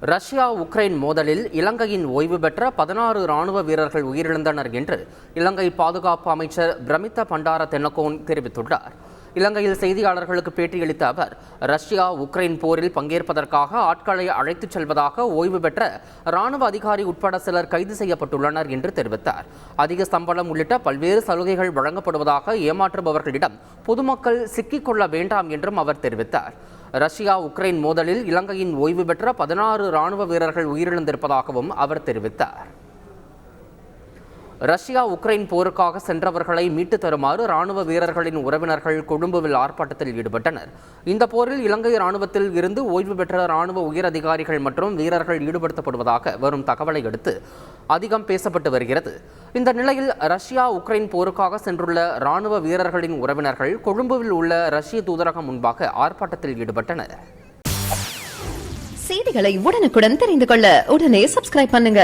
Russia Ukraine மோதலில் இலங்கையின் ஓய்வு பெற்ற 16 ராணுவ வீரர்கள் உயிரிழந்தனர் என்று இலங்கை பாதுகாப்பு அமைச்சர் பிரமித்த பண்டார தென்னகோன் தெரிவித்துள்ளார். இலங்கையில் செய்தியாளர்களுக்கு பேட்டியளித்த அவர், ரஷ்யா உக்ரைன் போரில் பங்கேற்பதற்காக ஆட்களை அழைத்துச் செல்வதாக ஓய்வு பெற்ற ராணுவ அதிகாரி உட்பட சிலர் கைது செய்யப்பட்டுள்ளனர் என்று தெரிவித்தார். அதிக சம்பளம் உள்ளிட்ட பல்வேறு சலுகைகள் வழங்கப்படுவதாக ஏமாற்றுபவர்களிடம் பொதுமக்கள் சிக்கிக்கொள்ள வேண்டாம் என்றும் அவர் தெரிவித்தார். ரஷ்யா உக்ரைன் மோதலில் இலங்கையின் ஓய்வு பெற்ற 16 ராணுவ வீரர்கள் உயிரிழந்திருப்பதாகவும் அவர் தெரிவித்தார். ரஷ்யா உக்ரைன் போருக்காக சென்றவர்களை மீட்டு தருமாறு ராணுவ வீரர்களின் உறவினர்கள் கொழும்புவில் ஆர்ப்பாட்டத்தில் ஈடுபட்டனர். இந்த போரில் இலங்கை ராணுவத்தில் இருந்து ஓய்வு பெற்ற ராணுவ உயர் அதிகாரிகள் மற்றும் வீரர்கள் ஈடுபடுத்தப்படுவதாக வரும் தகவலை அடுத்து அதிகம் பேசப்பட்டு வருகிறது. இந்த நிலையில் ரஷ்யா உக்ரைன் போருக்காக சென்றுள்ள ராணுவ வீரர்களின் உறவினர்கள் கொழும்புவில் உள்ள ரஷ்ய தூதரகம் முன்பாக ஆர்ப்பாட்டத்தில் ஈடுபட்டனர். செய்திகளை உடனுக்குடன் தெரிந்து கொள்ள உடனே சப்ஸ்கிரைப் பண்ணுங்க.